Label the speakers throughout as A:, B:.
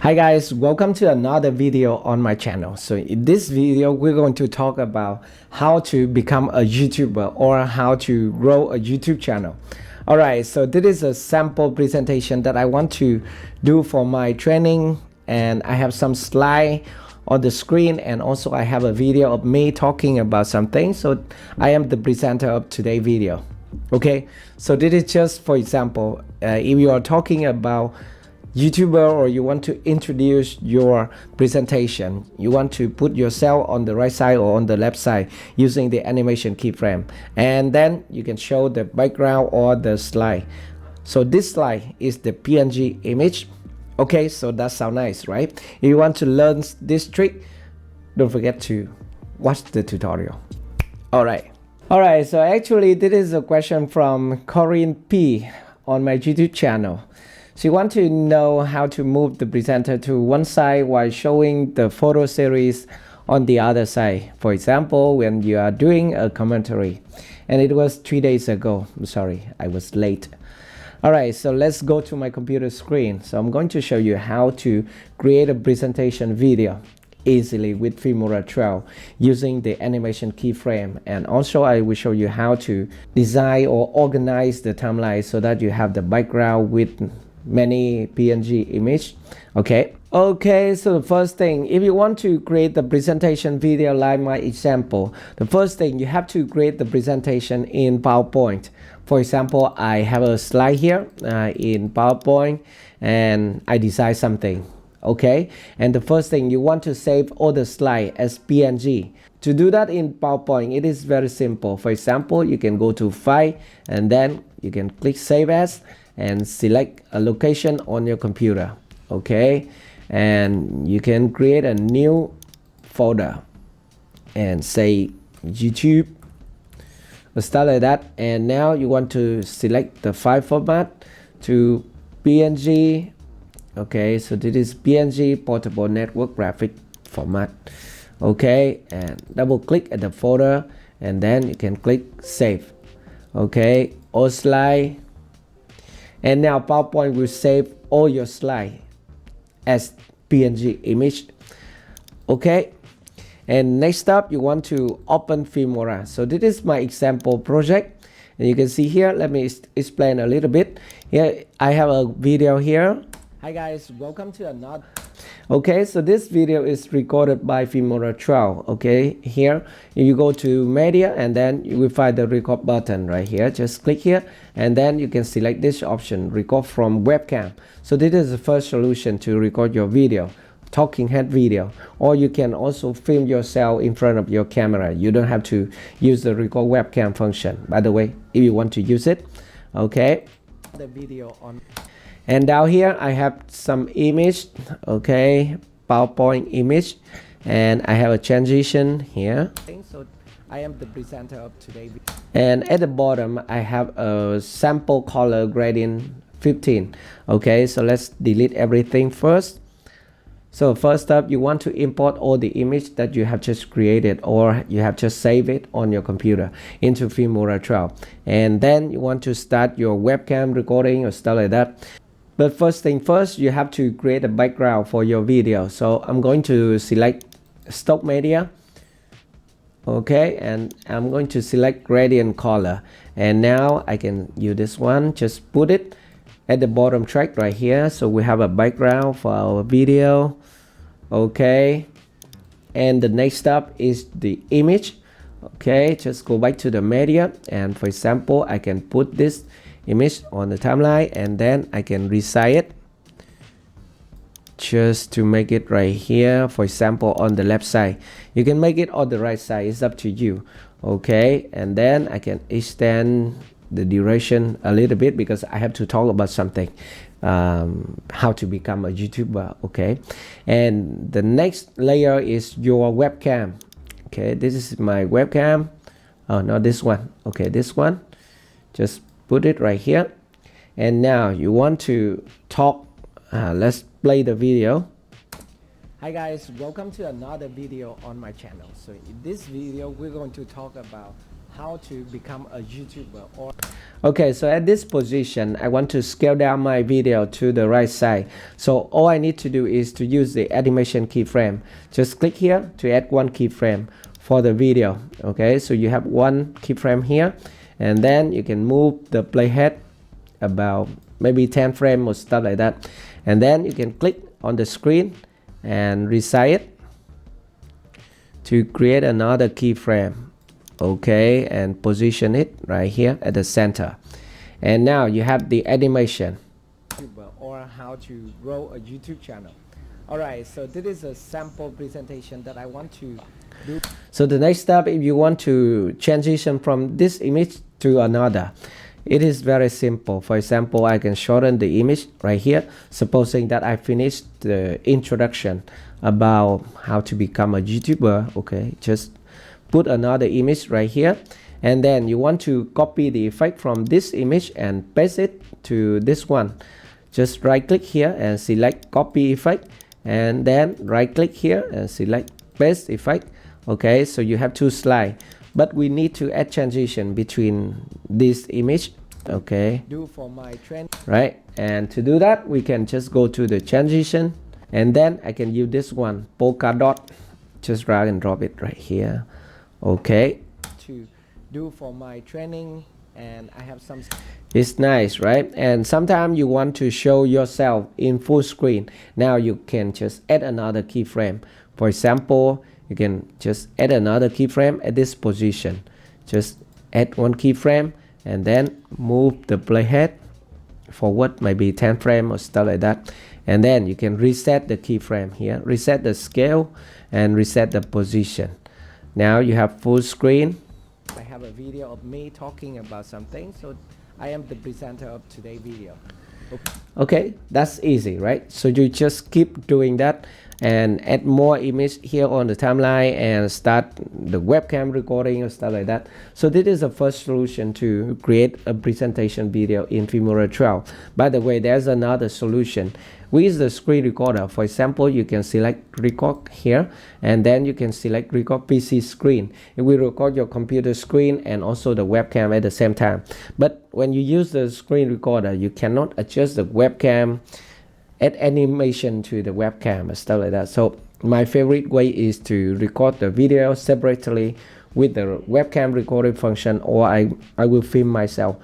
A: Hi guys, welcome to another video on my channel. So in this video, we're going to talk about how to become a YouTuber or how to grow a YouTube channel. Alright, so this is a sample presentation that I want to do for my training, and I have some slide on the screen, and also I have a video of me talking about something. So I am the presenter of today's video. Okay, so this is just for example, if you are talking about YouTuber or you want to introduce your presentation, you want to put yourself on the right side or on the left side using the animation keyframe, and then you can show the background or the slide. So this slide is the PNG image. Okay, so that sounds nice, right? If you want to learn this trick, don't forget to watch the tutorial. Alright, so actually this is a question from Corinne P on my YouTube channel. She wants to know how to move the presenter to one side while showing the photo series on the other side. For example, when you are doing a commentary. And it was 3 days ago. I'm sorry, I was late. Alright, so let's go to my computer screen. So I'm going to show you how to create a presentation video easily with Filmora 12 using the animation keyframe, and also I will show you how to design or organize the timeline so that you have the background with many PNG image. Okay, so the first thing, if you want to create the presentation video like my example, the first thing you have to create the presentation in PowerPoint. For example, I have a slide here in PowerPoint and I design something. Okay, and the first thing, you want to save all the slide as PNG. To do that in PowerPoint, it is very simple. For example, you can go to File and then you can click Save As and select a location on your computer. Okay, and you can create a new folder and say YouTube or stuff like that. And now you want to select the file format to PNG. Okay, so this is PNG portable network graphic format. Okay, and double click at the folder and then you can click save. Okay, all slide. And now PowerPoint will save all your slide as PNG image. Okay, and next up you want to open Filmora. So this is my example project, and you can see here, let me explain a little bit. Here I have a video here. Hi guys, welcome to another. Okay, so this video is recorded by Filmora 12. Okay, here you go to media and then you will find the record button right here. Just click here and then you can select this option, record from webcam. So this is the first solution to record your video, talking head video, or you can also film yourself in front of your camera. You don't have to use the record webcam function, by the way, if you want to use it. Okay, the video on. And down here I have some image. Okay, PowerPoint image, and I have a transition here. So I am the presenter of today. And at the bottom I have a sample color gradient 15. Okay, so let's delete everything first. So first up, you want to import all the image that you have just created or you have just saved it on your computer into Filmora 12. And then you want to start your webcam recording or stuff like that. But first thing first, you have to create a background for your video. So I'm going to select stock media. Okay, and I'm going to select gradient color. And now I can use this one, just put it at the bottom track right here. So we have a background for our video. Okay, and the next step is the image. Okay, just go back to the media, and for example, I can put this image on the timeline and then I can resize it just to make it right here. For example, on the left side, you can make it on the right side, it's up to you. Okay, and then I can extend the duration a little bit because I have to talk about something, how to become a YouTuber. Okay, and the next layer is your webcam. Okay, this is my webcam. Oh, not this one. Okay, this one, just put it right here. And now you want to talk. Let's play the video. Hi guys, welcome to another video on my channel. So in this video we're going to talk about how to become a YouTuber. Or okay, so at this position I want to scale down my video to the right side. So all I need to do is to use the animation keyframe. Just click here to add one keyframe for the video. Okay, so you have one keyframe here, and then you can move the playhead about maybe 10 frames or stuff like that, and then you can click on the screen and resize it to create another keyframe. Okay, and position it right here at the center, and now you have the animation or how to grow a YouTube channel. Alright, so this is a sample presentation that I want to do. So the next step, if you want to transition from this image to another, it is very simple. For example, I can shorten the image right here, supposing that I finished the introduction about how to become a YouTuber. Okay, just put another image right here, and then you want to copy the effect from this image and paste it to this one. Just right click here and select copy effect, and then right click here and select paste effect. Okay, so you have two slides, but we need to add transition between this image. Okay, do for my trend, right? And to do that, we can just go to the transition, and then I can use this one, polka dot. Just drag and drop it right here. Okay, to do for my training, and I have some. It's nice, right? And sometimes you want to show yourself in full screen. Now you can just add another keyframe. For example, you can just add another keyframe at this position. Just add one keyframe and then move the playhead forward maybe 10 frames or stuff like that, and then you can reset the keyframe here, reset the scale and reset the position. Now you have full screen. I have a video of me talking about something, so I am the presenter of today's video. Okay, that's easy, right? So you just keep doing that and add more image here on the timeline and start the webcam recording or stuff like that. So this is the first solution to create a presentation video in Filmora 12. By the way, there's another solution with the screen recorder. For example, you can select record here, and then you can select record PC screen. It will record your computer screen and also the webcam at the same time. But when you use the screen recorder, you cannot adjust the webcam, add animation to the webcam and stuff like that. So my favorite way is to record the video separately with the webcam recording function, or I will film myself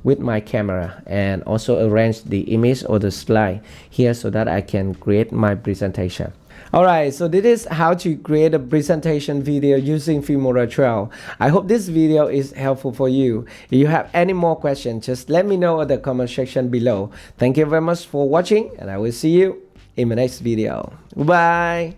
A: with my camera and also arrange the image or the slide here so that I can create my presentation. Alright, so this is how to create a presentation video using Filmora 12. I hope this video is helpful for you. If you have any more questions, just let me know in the comment section below. Thank you very much for watching, and I will see you in my next video. Bye!